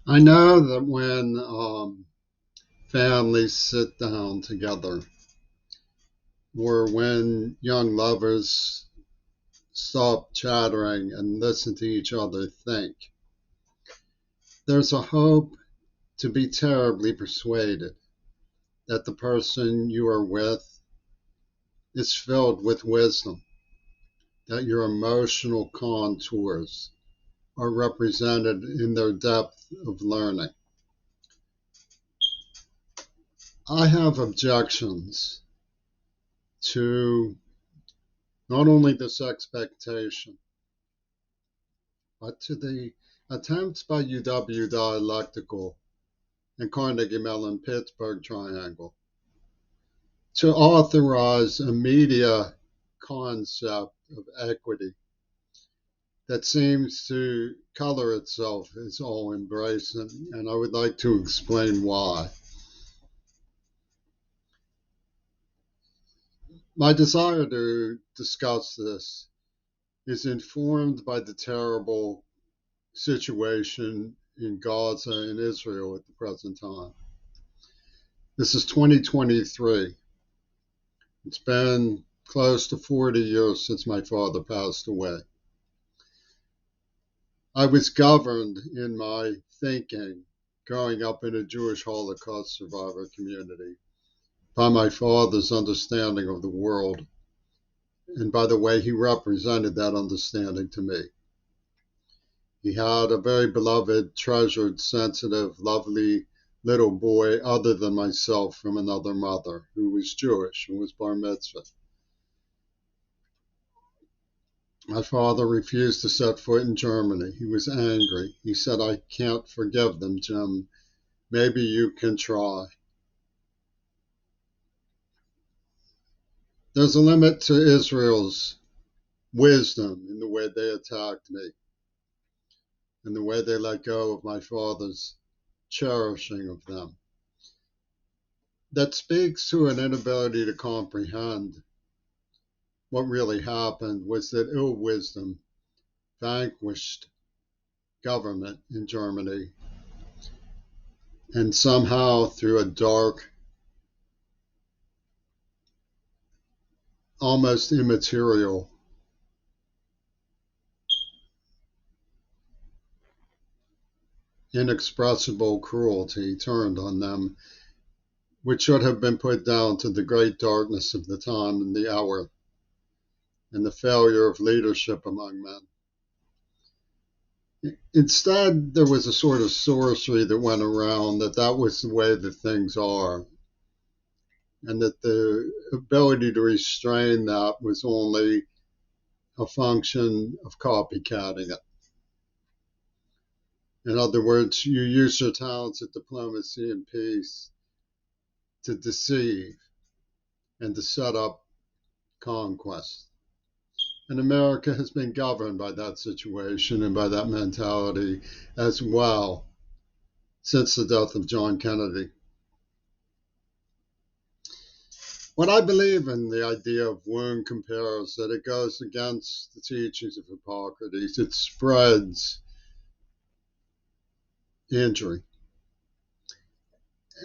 I know that when families sit down together, or when young lovers stop chattering and listen to each other think, there's a hope to be terribly persuaded that the person you are with is filled with wisdom, that your emotional contours are represented in their depth of learning. I have objections to not only this expectation, but to the attempts by UW Dialectical and Carnegie Mellon Pittsburgh Triangle to authorize a media concept of equity that seems to color itself as all embracing, and I would like to explain why. My desire to discuss this is informed by the terrible situation in Gaza and Israel at the present time. This is 2023. It's been close to 40 years since my father passed away. I was governed in my thinking growing up in a Jewish Holocaust survivor community by my father's understanding of the world and by the way he represented that understanding to me. He had a very beloved, treasured, sensitive, lovely little boy, other than myself, from another mother who was Jewish, who was bar mitzvah. My father refused to set foot in Germany. He was angry. He said, I can't forgive them, Jim. Maybe you can try. There's a limit to Israel's wisdom in the way they attacked me and the way they let go of my father's cherishing of them. That speaks to an inability to comprehend what really happened was that ill wisdom vanquished government in Germany, and somehow through a dark, almost immaterial inexpressible cruelty turned on them, which should have been put down to the great darkness of the time and the hour and the failure of leadership among men. Instead, there was a sort of sorcery that went around that was the way that things are, and that the ability to restrain that was only a function of copycatting it. In other words, you use your talents at diplomacy and peace to deceive and to set up conquest. And America has been governed by that situation and by that mentality as well since the death of John Kennedy. What I believe in the idea of wound compares that it goes against the teachings of Hippocrates. It spreads injury.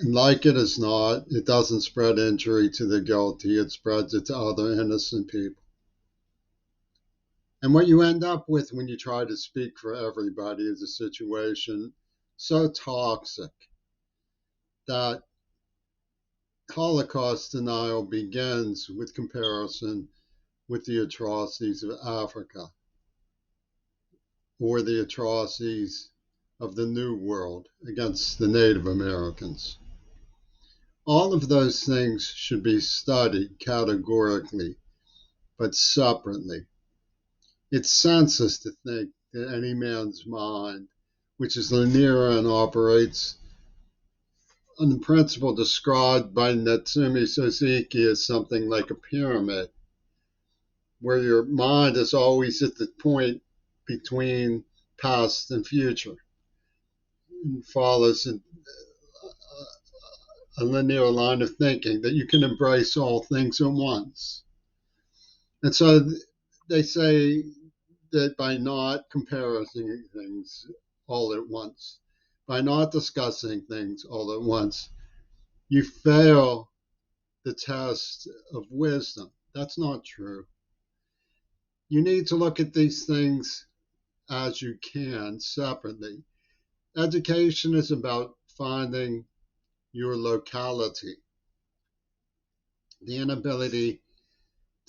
And like it is not, it doesn't spread injury to the guilty, it spreads it to other innocent people. And what you end up with when you try to speak for everybody is a situation so toxic that Holocaust denial begins with comparison with the atrocities of Africa or the atrocities of the New World against the Native Americans. All of those things should be studied categorically, but separately. It's senseless to think that any man's mind, which is linear and operates on the principle described by Natsumi Soseki as something like a pyramid, where your mind is always at the point between past and future and follows a linear line of thinking, that you can embrace all things at once. And so they say that by not comparing things all at once, by not discussing things all at once, you fail the test of wisdom. That's not true. You need to look at these things as you can separately. Education is about finding your locality. The inability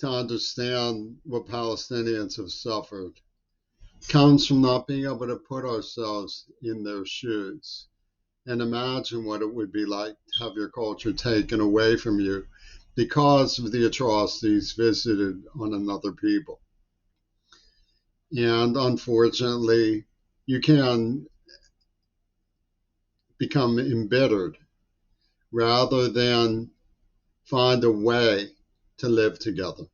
to understand what Palestinians have suffered comes from not being able to put ourselves in their shoes and imagine what it would be like to have your culture taken away from you because of the atrocities visited on another people. And unfortunately, you can become embittered rather than find a way to live together.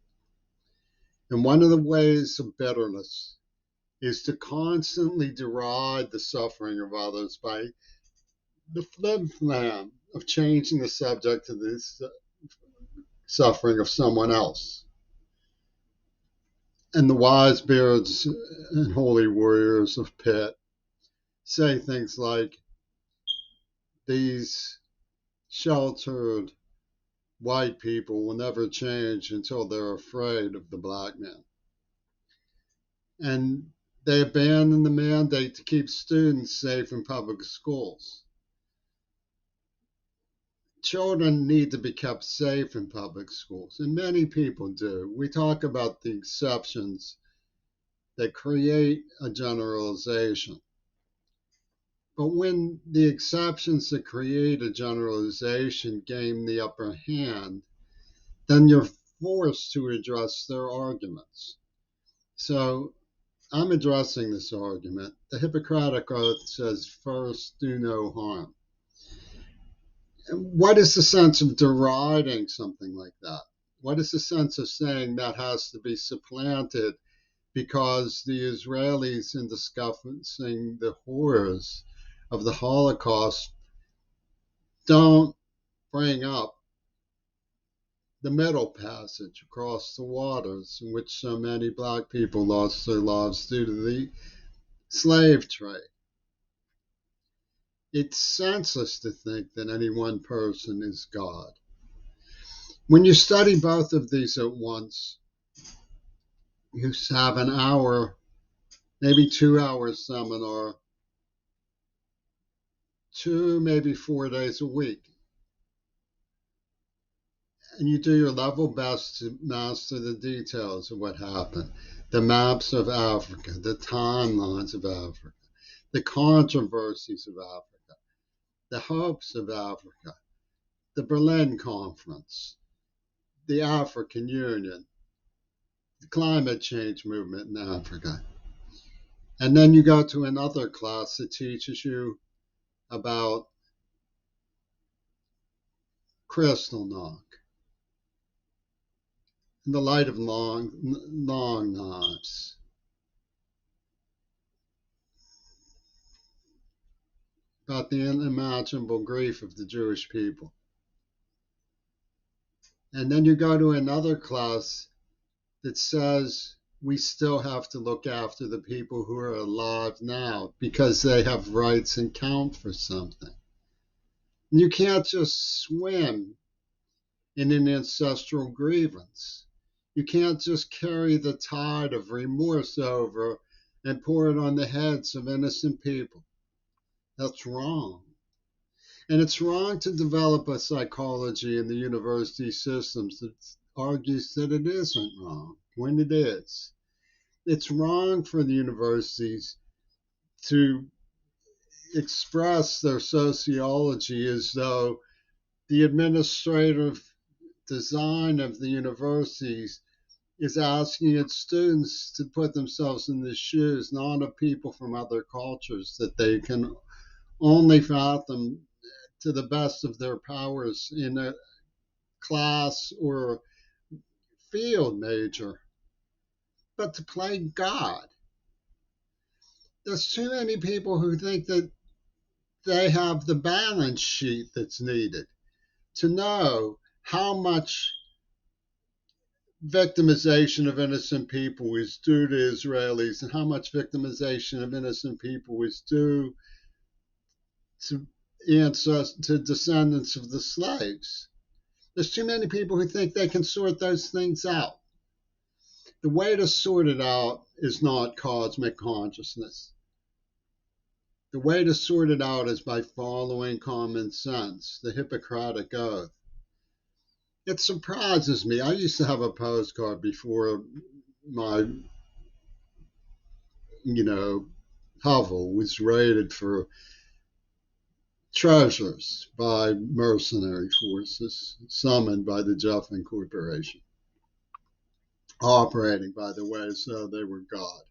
And one of the ways of bitterness is to constantly deride the suffering of others by the flim-flam of changing the subject to the suffering of someone else. And the wise beards and holy warriors of Pitt say things like, these sheltered white people will never change until they're afraid of the black man. And they abandon the mandate to keep students safe in public schools. Children need to be kept safe in public schools, and many people do. We talk about the exceptions that create a generalization. But when the exceptions that create a generalization gain the upper hand, then you're forced to address their arguments. So I'm addressing this argument. The Hippocratic Oath says, first, do no harm. And what is the sense of deriding something like that? What is the sense of saying that has to be supplanted because the Israelis, in discussing the horrors of the Holocaust, don't bring up the Middle Passage across the waters in which so many black people lost their lives due to the slave trade? It's senseless to think that any one person is God. When you study both of these at once, you have an hour, maybe 2 hour seminar, 2, maybe 4 days a week. And you do your level best to master the details of what happened. The maps of Africa, the timelines of Africa, the controversies of Africa, the hopes of Africa, the Berlin Conference, the African Union, the climate change movement in Africa. And then you go to another class that teaches you about Kristallnacht in the light of long knives, about the unimaginable grief of the Jewish people. And then you go to another class that says we still have to look after the people who are alive now because they have rights and count for something. You can't just swim in an ancestral grievance. You can't just carry the tide of remorse over and pour it on the heads of innocent people. That's wrong. And it's wrong to develop a psychology in the university systems that argues that it isn't wrong when it is. It's wrong for the universities to express their sociology as though the administrative design of the universities is asking its students to put themselves in the shoes not of people from other cultures that they can only fathom to the best of their powers in a class or field major, but to play God. There's too many people who think that they have the balance sheet that's needed to know how much victimization of innocent people is due to Israelis and how much victimization of innocent people is due to to descendants of the slaves. There's too many people who think they can sort those things out. The way to sort it out is not cosmic consciousness. The way to sort it out is by following common sense, the Hippocratic Oath. It surprises me. I used to have a postcard before my, hovel was raided for treasures by mercenary forces summoned by the Jeffin Corporation, operating, by the way, as though they were God.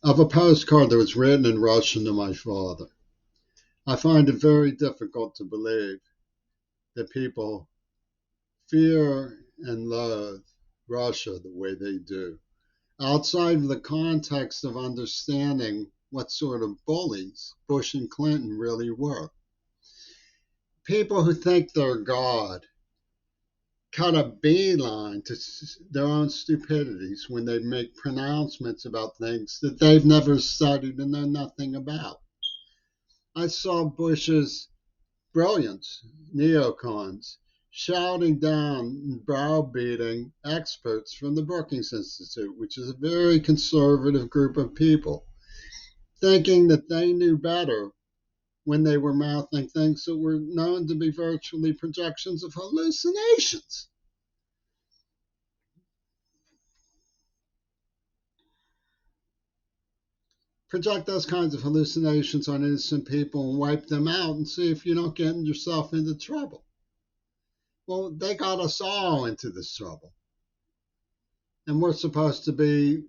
Of a postcard that was written in Russian to my father. I find it very difficult to believe that people fear and loathe Russia the way they do, outside of the context of understanding what sort of bullies Bush and Clinton really were. People who think they're God cut a beeline to their own stupidities when they make pronouncements about things that they've never studied and know nothing about. I saw Bush's brilliance, neocons, shouting down and browbeating experts from the Brookings Institute, which is a very conservative group of people, thinking that they knew better when they were mouthing things that were known to be virtually projections of hallucinations. Project those kinds of hallucinations on innocent people and wipe them out and see if you don't get yourself into trouble. Well, they got us all into this trouble. And we're supposed to be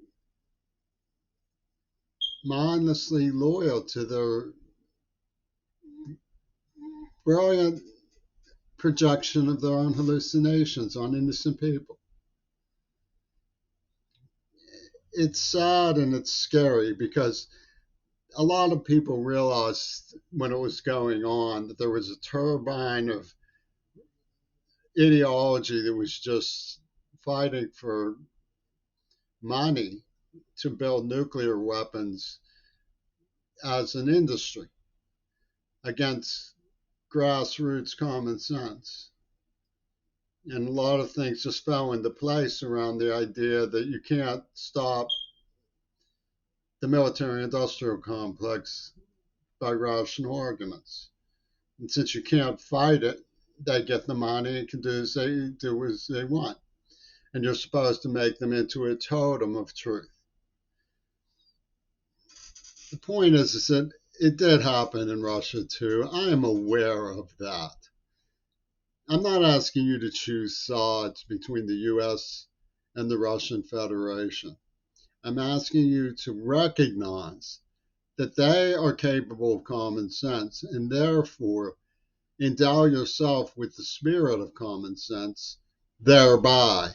mindlessly loyal to their brilliant projection of their own hallucinations on innocent people. It's sad and it's scary because a lot of people realized when it was going on that there was a turbine of ideology that was just fighting for money to build nuclear weapons as an industry against grassroots common sense. And a lot of things just fell into place around the idea that you can't stop the military industrial complex by rational arguments. And since you can't fight it, they get the money and can do as they want. And you're supposed to make them into a totem of truth. The point is that it did happen in Russia too. I am aware of that. I'm not asking you to choose sides between the US and the Russian Federation. I'm asking you to recognize that they are capable of common sense and therefore endow yourself with the spirit of common sense thereby.